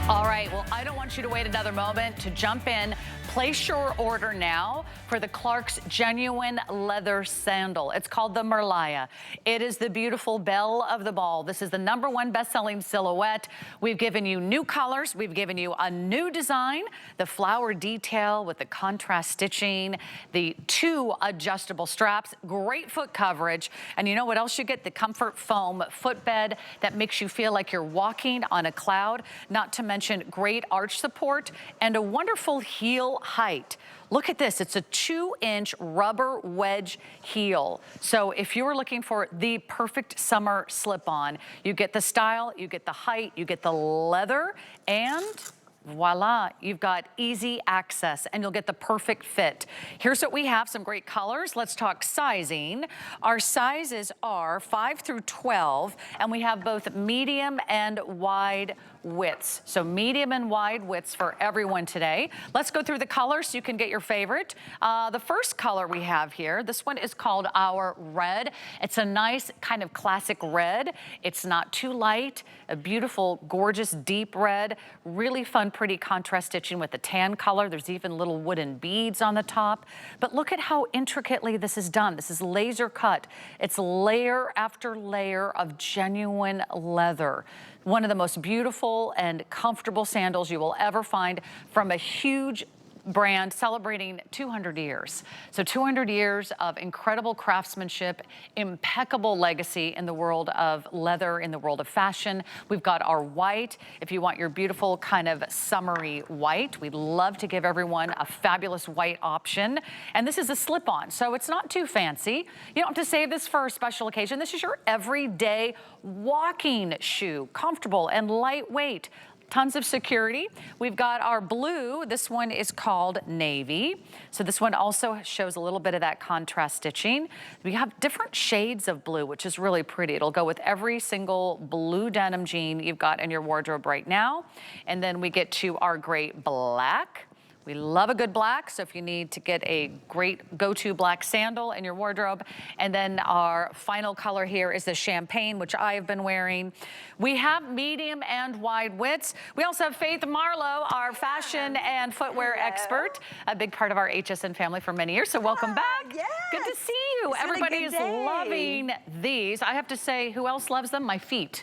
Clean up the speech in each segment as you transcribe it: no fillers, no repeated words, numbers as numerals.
All right, well, I don't want you to wait another moment to jump in. Place your order now for the Clark's Genuine Leather Sandal. It's called the Merliah. It is the beautiful belle of the ball. This is the #1 best-selling silhouette. We've given you new colors. We've given you a new design, the flower detail with the contrast stitching, the 2 adjustable straps, great foot coverage, and you know what else you get? The comfort foam footbed that makes you feel like you're walking on a cloud, not to mention great arch support and a wonderful heel height. Look at this, it's a 2-inch rubber wedge heel. So if you were looking for the perfect summer slip-on, you get the style, you get the height, you get the leather, and voila, you've got easy access and you'll get the perfect fit. Here's what we have, some great colors. Let's talk sizing. Our sizes are 5 through 12, and we have both medium and wide widths. So medium and wide widths for everyone today. Let's go through the colors so you can get your favorite. The first color we have here, this one is called our red. It's a nice kind of classic red. It's not too light, a beautiful, gorgeous, deep red, really fun, pretty contrast stitching with the tan color. There's even little wooden beads on the top. But look at how intricately this is done. This is laser cut. It's layer after layer of genuine leather. One of the most beautiful and comfortable sandals you will ever find from a huge brand celebrating 200 years. So 200 years of incredible craftsmanship, impeccable legacy in the world of leather, in the world of fashion. We've got our white. If you want your beautiful kind of summery white, we'd love to give everyone a fabulous white option. And this is a slip-on, so it's not too fancy. You don't have to save this for a special occasion. This is your everyday walking shoe, comfortable and lightweight. Tons of security. We've got our blue. This one is called navy. So this one also shows a little bit of that contrast stitching. We have different shades of blue, which is really pretty. It'll go with every single blue denim jean you've got in your wardrobe right now. And then we get to our great black. We love a good black, so if you need to get a great go-to black sandal in your wardrobe. And then our final color here is the champagne, which I have been wearing. We have medium and wide widths. We also have Faith Marlowe, our fashion and footwear expert, a big part of our HSN family for many years, so welcome back. Yes. Good to see you. Everybody is loving these. I have to say, who else loves them? My feet.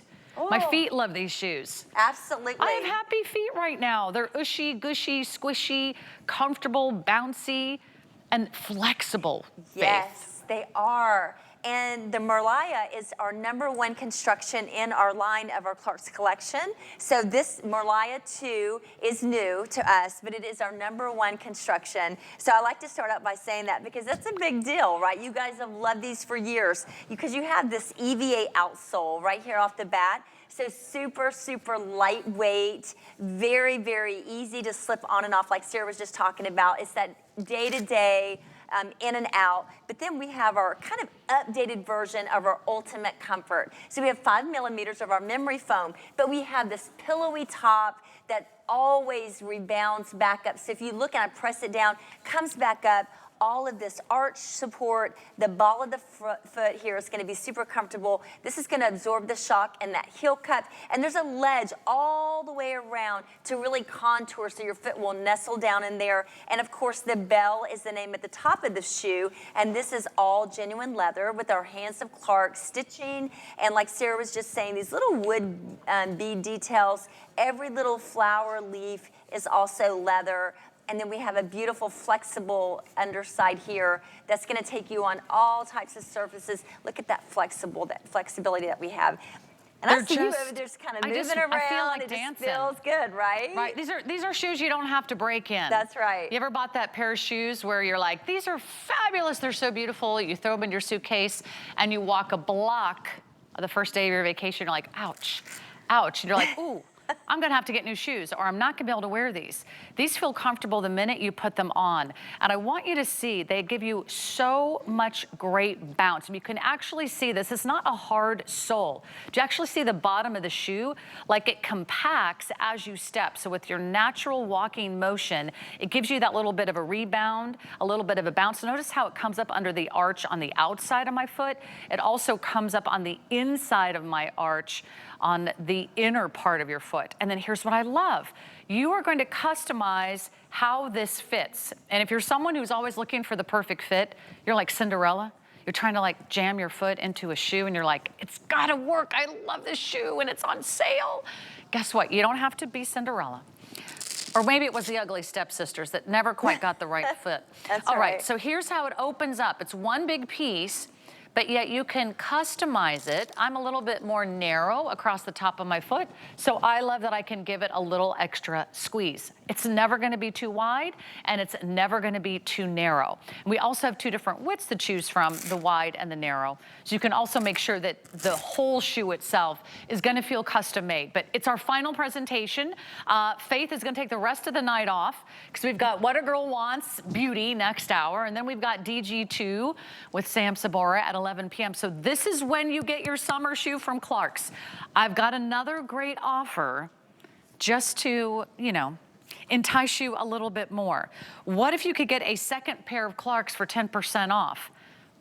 My feet love these shoes. Absolutely. I have happy feet right now. They're ushy, gushy, squishy, comfortable, bouncy, and flexible. Yes, they are. And the Merliah is our #1 construction in our line of our Clark's collection. So this Merliah 2 is new to us, but it is our #1 construction. So I like to start out by saying that because that's a big deal, right? You guys have loved these for years because you have this EVA outsole right here off the bat. So super, super lightweight, very, very easy to slip on and off like Sarah was just talking about. It's that day-to-day, in and out. But then we have our kind of updated version of our ultimate comfort. So we have 5 millimeters of our memory foam, but we have this pillowy top that always rebounds back up. So if you look and I press it down, comes back up. All of this arch support, the ball of the foot here is going to be super comfortable. This is going to absorb the shock and that heel cup. And there's a ledge all the way around to really contour so your foot will nestle down in there. And of course, the Belle is the name at the top of the shoe. And this is all genuine leather with our hands of Clark stitching. And like Sarah was just saying, these little wood bead details, every little flower leaf is also leather. And then we have a beautiful flexible underside here that's gonna take you on all types of surfaces. Look at that flexibility that we have. And I see you over there just kind of moving around. I feel like it dancing. Just feels good, right? Right, these are shoes you don't have to break in. That's right. You ever bought that pair of shoes where you're like, these are fabulous, they're so beautiful, you throw them in your suitcase and you walk a block the first day of your vacation, you're like, ouch, ouch. And you're like, ooh. I'm gonna have to get new shoes or I'm not gonna be able to wear these. These feel comfortable the minute you put them on. And I want you to see, they give you so much great bounce. And you can actually see this, it's not a hard sole. Do you actually see the bottom of the shoe? Like it compacts as you step. So with your natural walking motion, it gives you that little bit of a rebound, a little bit of a bounce. Notice how it comes up under the arch on the outside of my foot. It also comes up on the inside of my arch on the inner part of your foot. foot. And then here's what I love. You are going to customize how this fits. And if you're someone who's always looking for the perfect fit, you're like Cinderella. You're trying to like jam your foot into a shoe and you're like, it's gotta work. I love this shoe and it's on sale. Guess what? You don't have to be Cinderella. Or maybe it was the ugly stepsisters that never quite got the right fit. That's All right. right, so here's how it opens up. It's one big piece, but yet you can customize it. I'm a little bit more narrow across the top of my foot, so I love that I can give it a little extra squeeze. It's never gonna be too wide, and it's never gonna be too narrow. And we also have two different widths to choose from, the wide and the narrow. So you can also make sure that the whole shoe itself is gonna feel custom made. But it's our final presentation. Faith is gonna take the rest of the night off, because we've got What a Girl Wants Beauty next hour, and then we've got DG2 with Sam Sabora at 11 p.m. So this is when you get your summer shoe from Clark's. I've got another great offer just to, you know, entice you a little bit more. What if you could get a second pair of Clark's for 10% off?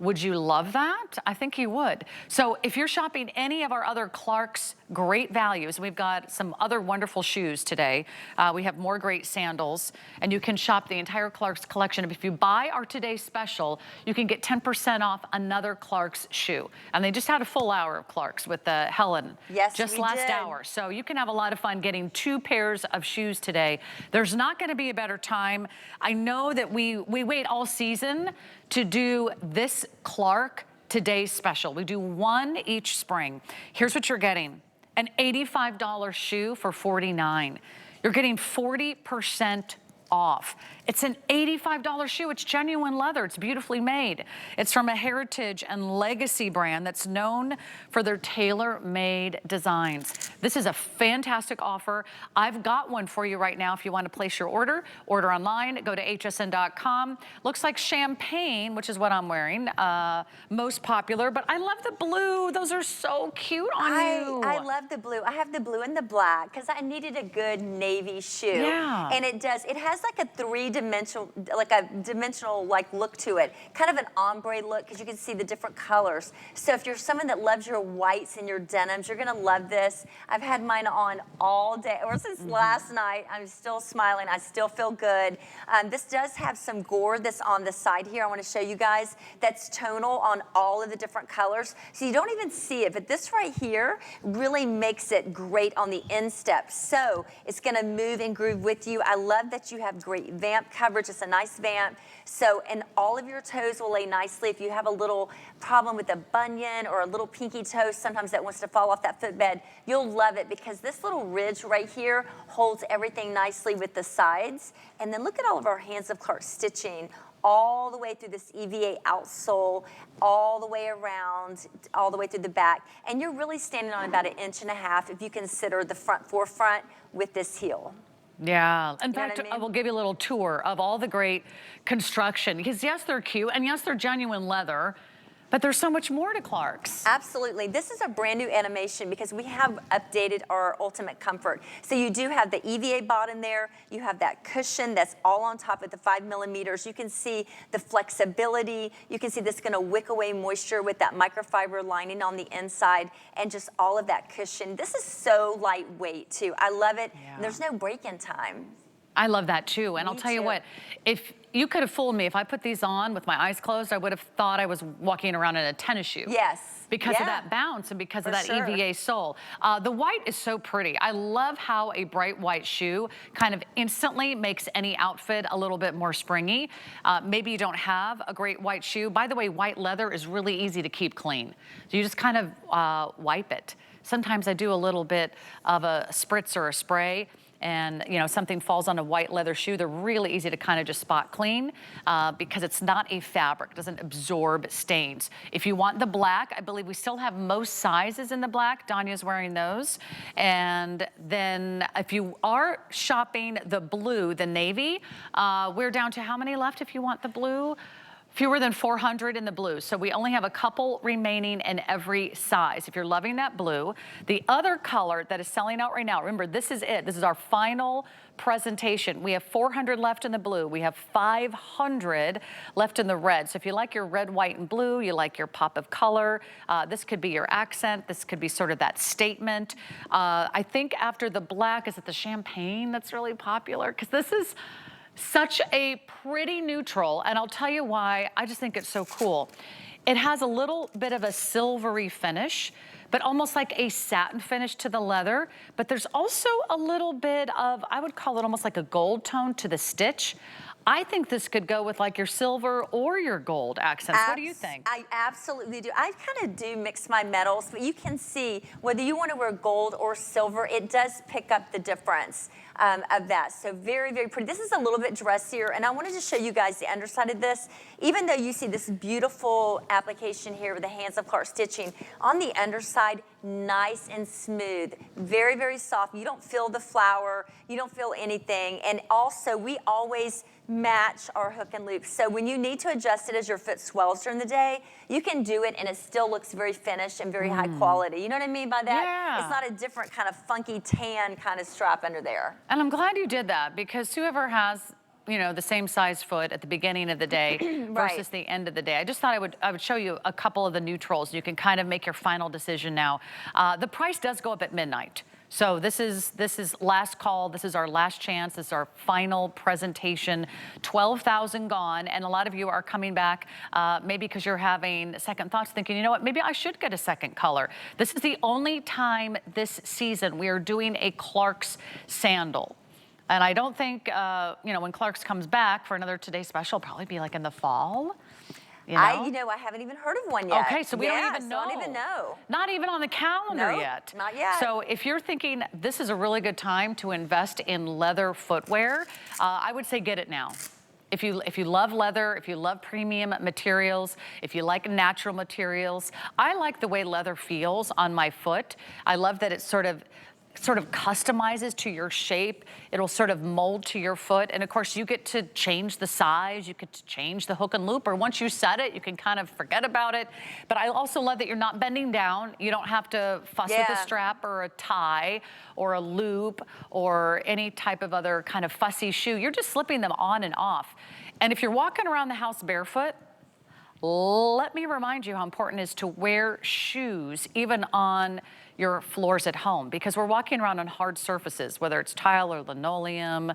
Would you love that? I think you would. So if you're shopping any of our other Clark's great values, we've got some other wonderful shoes today. We have more great sandals, and you can shop the entire Clark's collection. If you buy our today's special, you can get 10% off another Clark's shoe. And they just had a full hour of Clark's with Helen just we last did. hour. So you can have a lot of fun getting 2 pairs of shoes today. There's not gonna be a better time. I know that we wait all season to do this Clark today's special. We do one each spring. Here's what you're getting. An $85 shoe for $49. You're getting 40% off. It's an $85 shoe. It's genuine leather. It's beautifully made. It's from a heritage and legacy brand that's known for their tailor-made designs. This is a fantastic offer. I've got one for you right now if you want to place your order. Order online. Go to hsn.com. Looks like champagne, which is what I'm wearing, most popular, but I love the blue. Those are so cute on you. I love the blue. I have the blue and the black because I needed a good navy shoe. Yeah. And it does. It has like a three-dimensional, like look to it. Kind of an ombre look because you can see the different colors. So if you're someone that loves your whites and your denims, you're gonna love this. I've had mine on all day, or since last night. I'm still smiling. I still feel good. This does have some gore that's on the side here. I want to show you guys. That's tonal on all of the different colors. So you don't even see it, but this right here really makes it great on the instep. So it's gonna move and groove with you. I love that you have great vamp coverage. It's a nice vamp. So, and all of your toes will lay nicely. If you have a little problem with a bunion or a little pinky toe, sometimes that wants to fall off that footbed, you'll love it because this little ridge right here holds everything nicely with the sides. And then look at all of our Hands of Clark stitching all the way through this EVA outsole, all the way around, all the way through the back. And you're really standing on about 1.5 inches if you consider the forefront with this heel. Yeah, in fact, what I mean? I will give you a little tour of all the great construction, because yes, they're cute, and yes, they're genuine leather, but there's so much more to Clark's. Absolutely. This is a brand new animation because we have updated our ultimate comfort. So you do have the EVA bottom there. You have that cushion that's all on top of the 5 millimeters. You can see the flexibility. You can see this is going to wick away moisture with that microfiber lining on the inside and just all of that cushion. This is so lightweight too. I love it. Yeah. There's no break-in time. I love that too, and Me I'll tell you too. what, if you could have fooled me, if I put these on with my eyes closed, I would have thought I was walking around in a tennis shoe. Yes. Because of Yeah. that bounce and because of For that sure. EVA sole. The white is so pretty. I love how a bright white shoe kind of instantly makes any outfit a little bit more springy. Maybe you don't have a great white shoe. By the way, white leather is really easy to keep clean. So you just kind of wipe it. Sometimes I do a little bit of a spritz or a spray, and you know, something falls on a white leather shoe. They're really easy to kind of just spot clean because it's not a fabric, it doesn't absorb stains. If you want the black, I believe we still have most sizes in the black. Danya's wearing those. And then if you are shopping the blue, the navy, we're down to how many left if you want the blue? Fewer than 400 in the blue. So we only have a couple remaining in every size. If you're loving that blue, the other color that is selling out right now, remember, this is it. This is our final presentation. We have 400 left in the blue. We have 500 left in the red. So if you like your red, white, and blue, you like your pop of color, this could be your accent. This could be sort of that statement. I think after the black, is it the champagne that's really popular? Because this is such a pretty neutral, and I'll tell you why. I just think it's so cool. It has a little bit of a silvery finish, but almost like a satin finish to the leather. But there's also a little bit of, I would call it almost like a gold tone to the stitch. I think this could go with like your silver or your gold accents. What do you think? I absolutely do. I kind of do mix my metals, but you can see whether you want to wear gold or silver, it does pick up the difference of that. So very, very pretty. This is a little bit dressier, and I wanted to show you guys the underside of this. Even though you see this beautiful application here with the hands of Clark stitching, on the underside, nice and smooth, very, very soft. You don't feel the flower, you don't feel anything. And also, we always match our hook and loop. So when you need to adjust it as your foot swells during the day, you can do it and it still looks very finished and very high quality. You know what I mean by that? Yeah. It's not a different kind of funky tan kind of strap under there. And I'm glad you did that, because whoever has, you know, the same size foot at the beginning of the day Right. versus the end of the day. I just thought I would show you a couple of the neutrals. You can kind of make your final decision now. The price does go up at midnight. So this is last call. This is our last chance. This is our final presentation. 12,000 gone, and a lot of you are coming back maybe because you're having second thoughts, thinking, you know what, maybe I should get a second color. This is the only time this season we are doing a Clark's sandal. And I don't think, you know, when Clark's comes back for another Today Special, it'll probably be like in the fall. You know? I haven't even heard of one yet. Okay, so we don't even know. I don't even know. Not even on the calendar Nope, yet. not yet. So if you're thinking this is a really good time to invest in leather footwear, I would say get it now. If you love leather, if you love premium materials, if you like natural materials, I like the way leather feels on my foot. I love that it's sort of customizes to your shape. It'll sort of mold to your foot. And of course, you get to change the size. You get to change the hook and loop. Or once you set it, you can kind of forget about it. But I also love that you're not bending down. You don't have to fuss with a strap or a tie or a loop or any type of other kind of fussy shoe. You're just slipping them on and off. And if you're walking around the house barefoot, let me remind you how important it is to wear shoes, even on your floors at home, because we're walking around on hard surfaces, whether it's tile or linoleum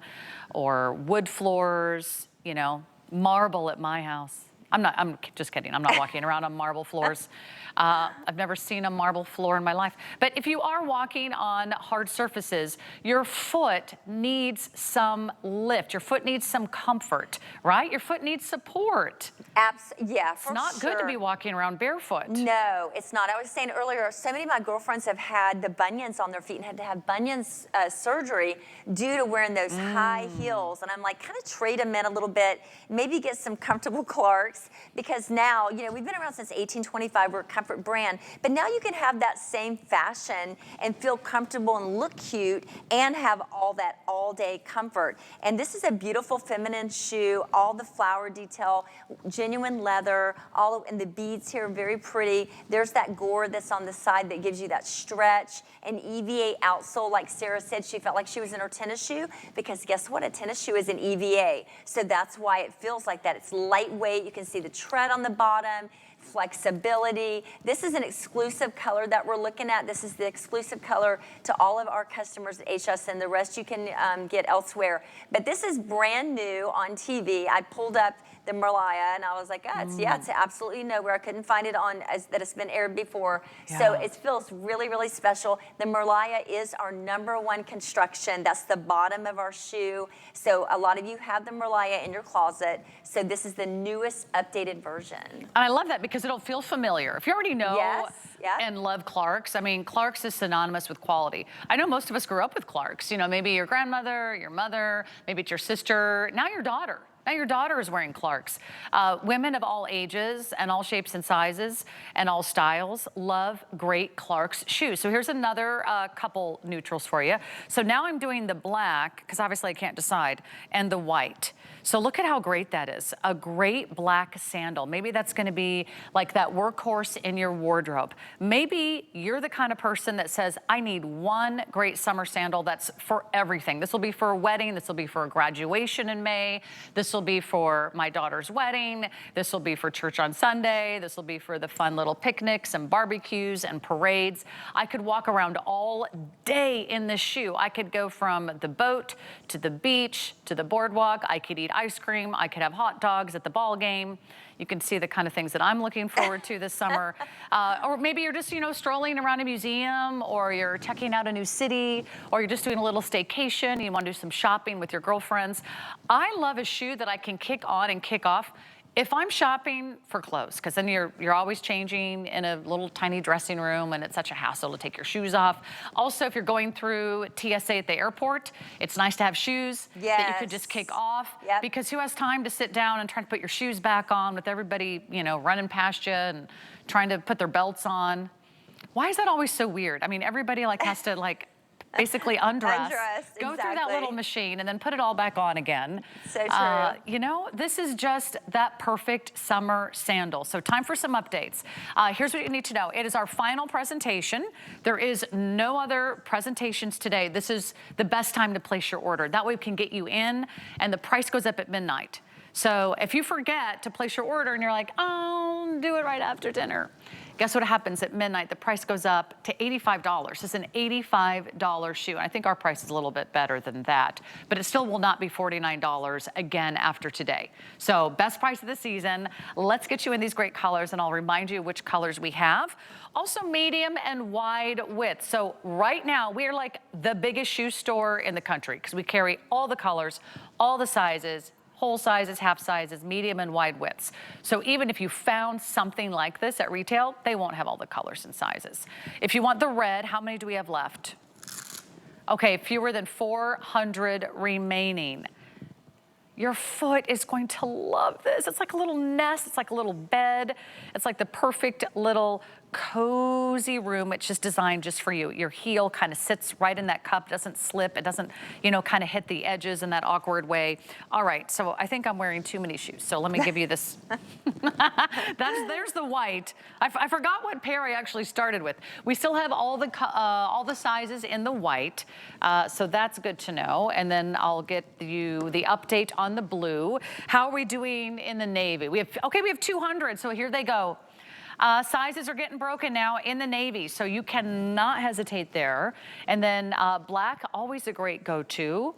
or wood floors, you know, marble at my house. I'm just kidding. I'm not walking around on marble floors. I've never seen a marble floor in my life. But if you are walking on hard surfaces, your foot needs some lift. Your foot needs some comfort, right? Your foot needs support. Yeah, It's not good to be walking around barefoot. No, it's not. I was saying earlier, so many of my girlfriends have had the bunions on their feet and had to have bunions surgery due to wearing those high heels. And I'm like, kind of trade them in a little bit, maybe get some comfortable Clarks, because now, you know, we've been around since 1825. We're a comfort brand, but now you can have that same fashion and feel comfortable and look cute and have all that all-day comfort. And this is a beautiful feminine shoe, all the flower detail, genuine leather, and the beads here are very pretty. There's that gore that's on the side that gives you that stretch, an EVA outsole. Like Sarah said, she felt like she was in her tennis shoe, because guess what? A tennis shoe is an EVA. So that's why it feels like that. It's lightweight. You can see the tread on the bottom, flexibility. This is an exclusive color that we're looking at. This is the exclusive color to all of our customers at HSN. The rest you can get elsewhere. But this is brand new on TV. I pulled up the Merliah, and I was like, it's absolutely nowhere. I couldn't find it on that it's been aired before. Yeah. So it feels really, really special. The Merliah is our #1 construction. That's the bottom of our shoe. So a lot of you have the Merliah in your closet. So this is the newest updated version. And I love that because it'll feel familiar. If you already know and love Clark's, I mean, Clark's is synonymous with quality. I know most of us grew up with Clark's. You know, maybe your grandmother, your mother, maybe it's your sister, now your daughter. Now your daughter is wearing Clarks. Women of all ages and all shapes and sizes and all styles love great Clarks shoes. So here's another couple neutrals for you. So now I'm doing the black, because obviously I can't decide, and the white. So look at how great that is. A great black sandal. Maybe that's gonna be like that workhorse in your wardrobe. Maybe you're the kind of person that says, I need one great summer sandal that's for everything. This will be for a wedding. This will be for a graduation in May. This will be for my daughter's wedding. This will be for church on Sunday. This will be for the fun little picnics and barbecues and parades. I could walk around all day in this shoe. I could go from the boat to the beach to the boardwalk. I could eat ice cream. I could have hot dogs at the ball game. You can see the kind of things that I'm looking forward to this summer. Or maybe you're just, strolling around a museum, or you're checking out a new city, or you're just doing a little staycation. You want to do some shopping with your girlfriends. I love a shoe that I can kick on and kick off. If I'm shopping for clothes, because then you're always changing in a little tiny dressing room, and it's such a hassle to take your shoes off. Also, if you're going through TSA at the airport, it's nice to have shoes that you could just kick off. Yep. Because who has time to sit down and try to put your shoes back on with everybody, running past you and trying to put their belts on? Why is that always so weird? I mean, everybody has to basically undress, go through that little machine, and then put it all back on again. So true. This is just that perfect summer sandal. So time for some updates. Here's what you need to know. It is our final presentation. There is no other presentations today. This is the best time to place your order. That way we can get you in, and the price goes up at midnight. So if you forget to place your order and you're like, oh, do it right after dinner, guess what happens at midnight? The price goes up to $85. It's an $85 shoe. And I think our price is a little bit better than that, but it still will not be $49 again after today. So best price of the season. Let's get you in these great colors, and I'll remind you which colors we have. Also medium and wide width. So right now we are like the biggest shoe store in the country, because we carry all the colors, all the sizes, whole sizes, half sizes, medium and wide widths. So even if you found something like this at retail, they won't have all the colors and sizes. If you want the red, how many do we have left? Okay, fewer than 400 remaining. Your foot is going to love this. It's like a little nest. It's like a little bed. It's like the perfect little cozy room. It's just designed just for you. Your heel kind of sits right in that cup, doesn't slip. It doesn't, kind of hit the edges in that awkward way. All right, so I think I'm wearing too many shoes. So let me give you this. There's the white. I forgot what pair I actually started with. We still have all the sizes in the white, so that's good to know. And then I'll get you the update on the blue. How are we doing in the navy? We have 200, so here they go. Sizes are getting broken now in the navy, so you cannot hesitate there. And then black, always a great go-to.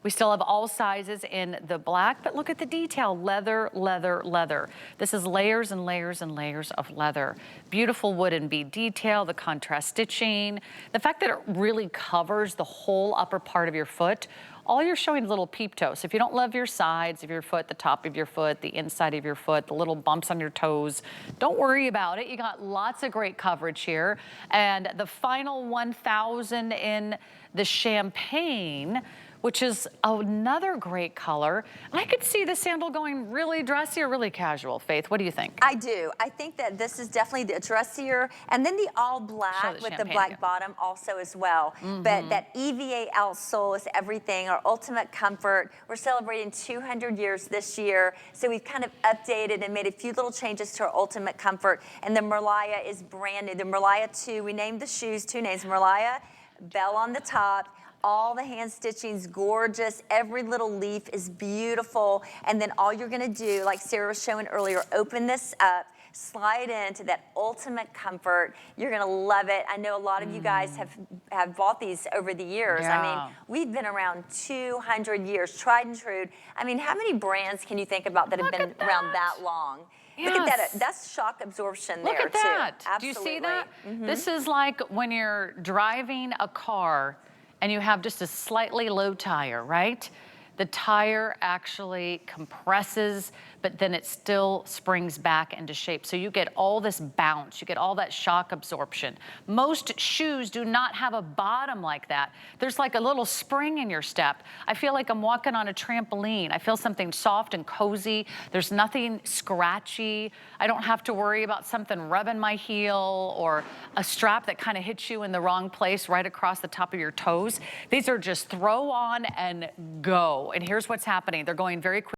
We still have all sizes in the black, but look at the detail. Leather, leather, leather. This is layers and layers and layers of leather. Beautiful wood and bead detail, the contrast stitching. The fact that it really covers the whole upper part of your foot. All you're showing is little peep toes. So if you don't love your sides of your foot, the top of your foot, the inside of your foot, the little bumps on your toes, don't worry about it. You got lots of great coverage here. And the final 1,000 in the champagne, which is another great color. I could see the sandal going really dressy or really casual. Faith, what do you think? I do. I think that this is definitely the dressier, and then the all black with the black bottom also as well. But that EVA outsole is everything, our ultimate comfort. We're celebrating 200 years this year, so we've kind of updated and made a few little changes to our ultimate comfort, and the Merliah is brand new. The Merliah 2, we named the shoes 2 names, Merliah Belle on the top. All the hand stitching's gorgeous. Every little leaf is beautiful. And then all you're gonna do, like Sarah was showing earlier, open this up, slide into that ultimate comfort. You're gonna love it. I know a lot of you guys have bought these over the years. Yeah. I mean, we've been around 200 years, tried and true. I mean, how many brands can you think about that have been around that long? Yes. Look at that. That's shock absorption there, too. Look at that. Absolutely. Do you see that? This is like when you're driving a car and you have just a slightly low tire, right? the tire actually compresses, but then it still springs back into shape. So you get all this bounce, you get all that shock absorption. Most shoes do not have a bottom like that. There's like a little spring in your step. I feel like I'm walking on a trampoline. I feel something soft and cozy. There's nothing scratchy. I don't have to worry about something rubbing my heel or a strap that kind of hits you in the wrong place right across the top of your toes. These are just throw on and go. And here's what's happening. They're going very quickly.